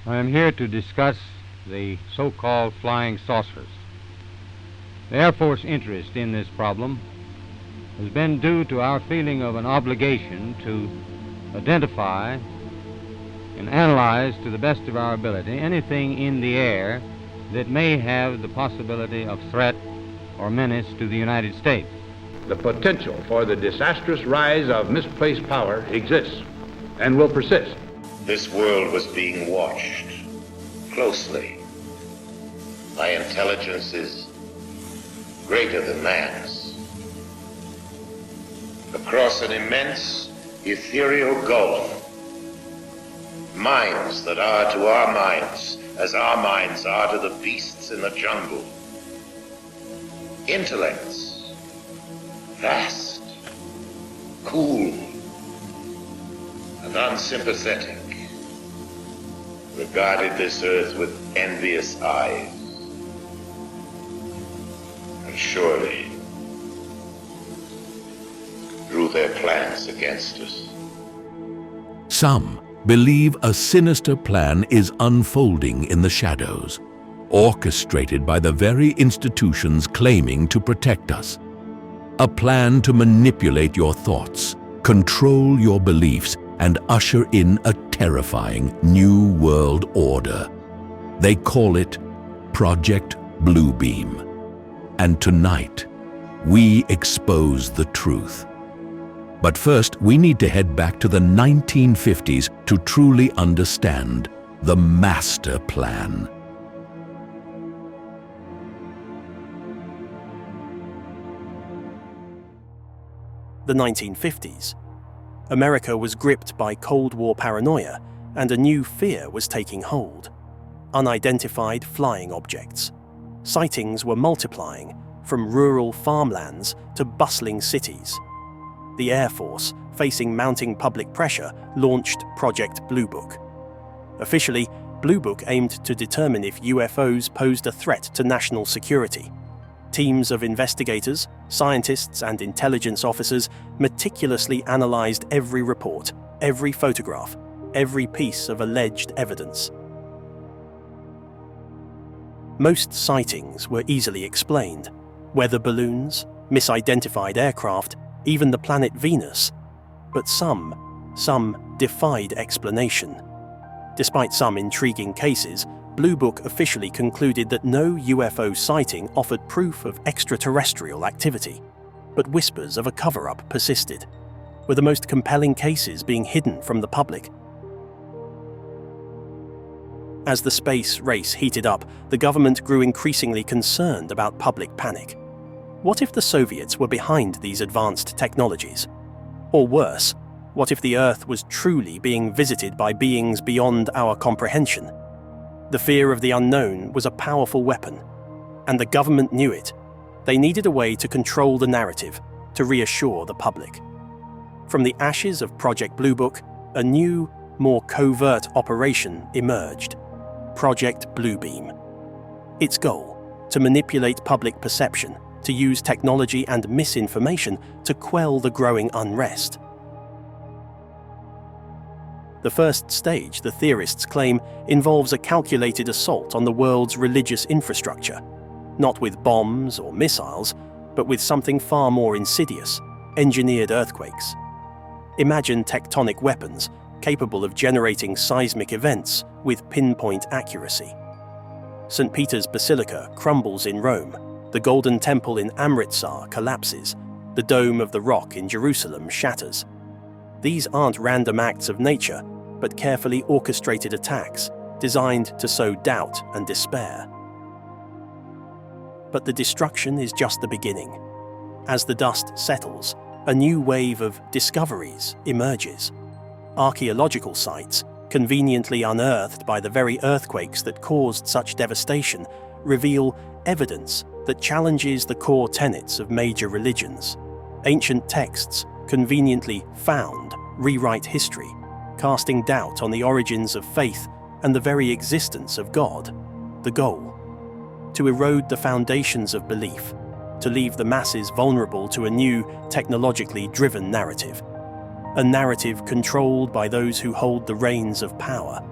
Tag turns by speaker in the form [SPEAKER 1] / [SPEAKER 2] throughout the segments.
[SPEAKER 1] I am here to discuss the so-called flying saucers. The Air Force interest in this problem has been due to our feeling of an obligation to identify and analyze to the best of our ability anything in the air that may have the possibility of threat or menace to the United States.
[SPEAKER 2] The potential for the disastrous rise of misplaced power exists and will persist.
[SPEAKER 3] This world was being watched closely by intelligences greater than man's. Across an immense ethereal gulf, minds that are to our minds as our minds are to the beasts in the jungle. Intellects, vast, cool, and unsympathetic, regarded this earth with envious eyes. And surely drew their plans against us.
[SPEAKER 4] Some believe a sinister plan is unfolding in the shadows, orchestrated by the very institutions claiming to protect us. A plan to manipulate your thoughts, control your beliefs, and usher in a terrifying new world order. They call it Project Bluebeam. And tonight, we expose the truth. But first, we need to head back to the 1950s to truly understand the master plan.
[SPEAKER 5] The 1950s. America was gripped by Cold War paranoia, and a new fear was taking hold. Unidentified flying objects. Sightings were multiplying, from rural farmlands to bustling cities. The Air Force, facing mounting public pressure, launched Project Blue Book. Officially, Blue Book aimed to determine if UFOs posed a threat to national security. Teams of investigators, scientists, and intelligence officers meticulously analyzed every report, every photograph, every piece of alleged evidence. Most sightings were easily explained. Weather balloons, misidentified aircraft, even the planet Venus. But some defied explanation. Despite some intriguing cases, Blue Book officially concluded that no UFO sighting offered proof of extraterrestrial activity, but whispers of a cover-up persisted, with the most compelling cases being hidden from the public. As the space race heated up, the government grew increasingly concerned about public panic. What if the Soviets were behind these advanced technologies? Or worse, what if the Earth was truly being visited by beings beyond our comprehension? The fear of the unknown was a powerful weapon, and the government knew it. They needed a way to control the narrative, to reassure the public. From the ashes of Project Blue Book, a new, more covert operation emerged: Project Bluebeam. Its goal: to manipulate public perception, to use technology and misinformation to quell the growing unrest. The first stage, the theorists claim, involves a calculated assault on the world's religious infrastructure, not with bombs or missiles, but with something far more insidious: engineered earthquakes. Imagine tectonic weapons capable of generating seismic events with pinpoint accuracy. St. Peter's Basilica crumbles in Rome, the Golden Temple in Amritsar collapses, the Dome of the Rock in Jerusalem shatters. These aren't random acts of nature, but carefully orchestrated attacks designed to sow doubt and despair. But the destruction is just the beginning. As the dust settles, a new wave of discoveries emerges. Archaeological sites, conveniently unearthed by the very earthquakes that caused such devastation, reveal evidence that challenges the core tenets of major religions. Ancient texts, conveniently found, rewrite history, casting doubt on the origins of faith and the very existence of God. The goal: to erode the foundations of belief, to leave the masses vulnerable to a new, technologically driven narrative. A narrative controlled by those who hold the reins of power.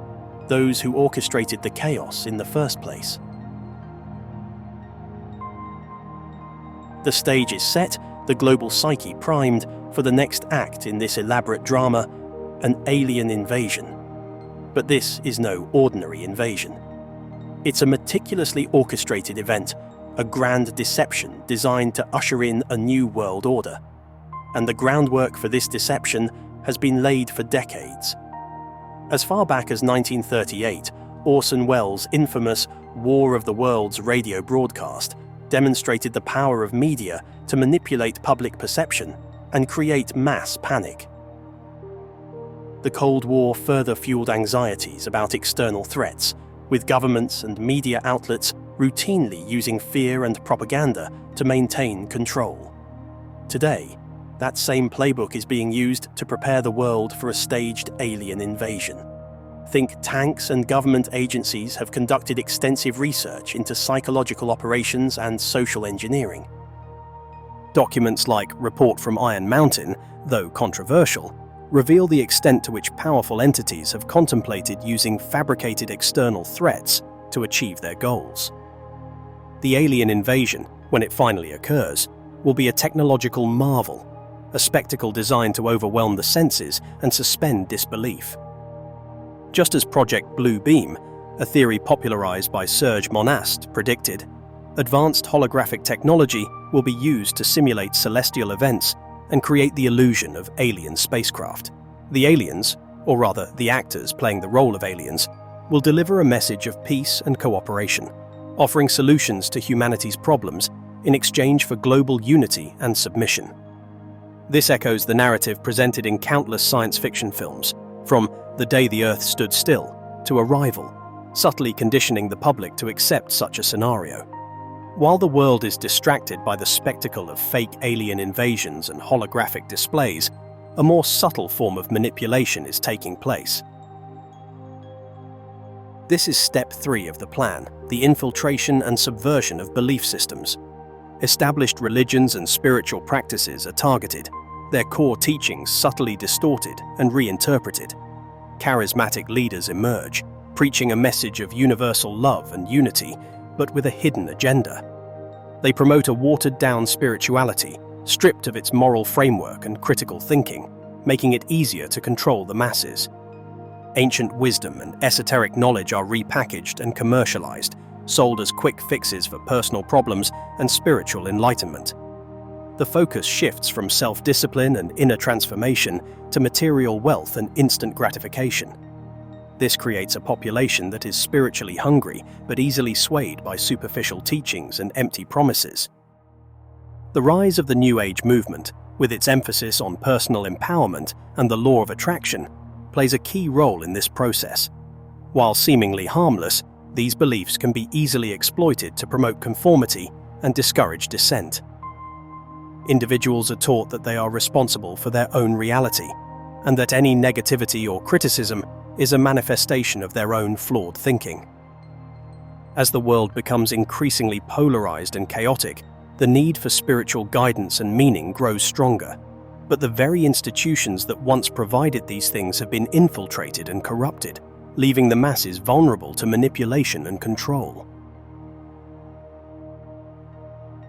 [SPEAKER 5] those who orchestrated the chaos in the first place. The stage is set, the global psyche primed for the next act in this elaborate drama, an alien invasion. But this is no ordinary invasion. It's a meticulously orchestrated event, a grand deception designed to usher in a new world order. And the groundwork for this deception has been laid for decades. As far back as 1938, Orson Welles' infamous War of the Worlds radio broadcast demonstrated the power of media to manipulate public perception and create mass panic. The Cold War further fueled anxieties about external threats, with governments and media outlets routinely using fear and propaganda to maintain control. Today, that same playbook is being used to prepare the world for a staged alien invasion. Think tanks and government agencies have conducted extensive research into psychological operations and social engineering. Documents like Report from Iron Mountain, though controversial, reveal the extent to which powerful entities have contemplated using fabricated external threats to achieve their goals. The alien invasion, when it finally occurs, will be a technological marvel, a spectacle designed to overwhelm the senses and suspend disbelief. Just as Project Blue Beam, a theory popularized by Serge Monast, predicted, advanced holographic technology will be used to simulate celestial events and create the illusion of alien spacecraft. The aliens, or rather the actors playing the role of aliens, will deliver a message of peace and cooperation, offering solutions to humanity's problems in exchange for global unity and submission. This echoes the narrative presented in countless science fiction films, from The Day the Earth Stood Still to Arrival, subtly conditioning the public to accept such a scenario. While the world is distracted by the spectacle of fake alien invasions and holographic displays, a more subtle form of manipulation is taking place. This is step 3 of the plan, the infiltration and subversion of belief systems. Established religions and spiritual practices are targeted, their core teachings subtly distorted and reinterpreted. Charismatic leaders emerge, preaching a message of universal love and unity, but with a hidden agenda. They promote a watered-down spirituality, stripped of its moral framework and critical thinking, making it easier to control the masses. Ancient wisdom and esoteric knowledge are repackaged and commercialized, sold as quick fixes for personal problems and spiritual enlightenment. The focus shifts from self-discipline and inner transformation to material wealth and instant gratification. This creates a population that is spiritually hungry but easily swayed by superficial teachings and empty promises. The rise of the New Age movement, with its emphasis on personal empowerment and the law of attraction, plays a key role in this process. While seemingly harmless, these beliefs can be easily exploited to promote conformity and discourage dissent. Individuals are taught that they are responsible for their own reality, and that any negativity or criticism is a manifestation of their own flawed thinking. As the world becomes increasingly polarized and chaotic, the need for spiritual guidance and meaning grows stronger. But the very institutions that once provided these things have been infiltrated and corrupted, leaving the masses vulnerable to manipulation and control.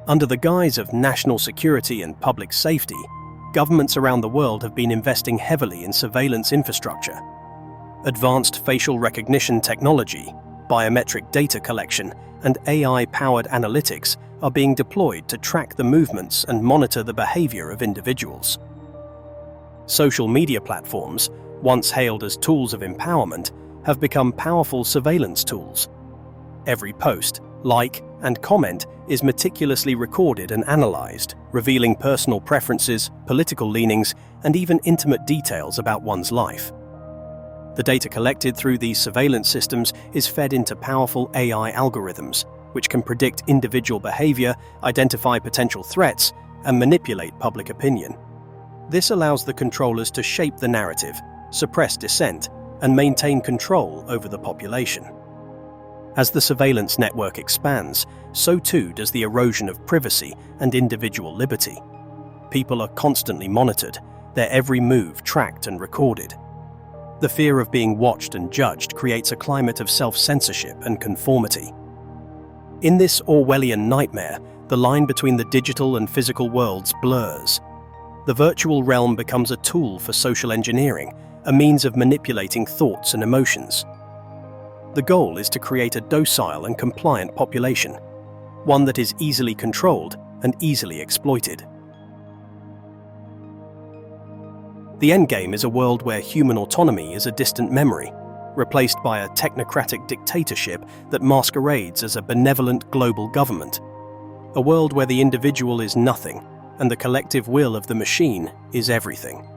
[SPEAKER 5] Under the guise of national security and public safety, governments around the world have been investing heavily in surveillance infrastructure. Advanced facial recognition technology, biometric data collection, and AI-powered analytics are being deployed to track the movements and monitor the behavior of individuals. Social media platforms, once hailed as tools of empowerment, have become powerful surveillance tools. Every post, like, and comment is meticulously recorded and analyzed, revealing personal preferences, political leanings, and even intimate details about one's life. The data collected through these surveillance systems is fed into powerful AI algorithms, which can predict individual behavior, identify potential threats, and manipulate public opinion. This allows the controllers to shape the narrative, suppress dissent, and maintain control over the population. As the surveillance network expands, so too does the erosion of privacy and individual liberty. People are constantly monitored, their every move tracked and recorded. The fear of being watched and judged creates a climate of self-censorship and conformity. In this Orwellian nightmare, the line between the digital and physical worlds blurs. The virtual realm becomes a tool for social engineering, a means of manipulating thoughts and emotions. The goal is to create a docile and compliant population, one that is easily controlled and easily exploited. The endgame is a world where human autonomy is a distant memory, replaced by a technocratic dictatorship that masquerades as a benevolent global government. A world where the individual is nothing and the collective will of the machine is everything.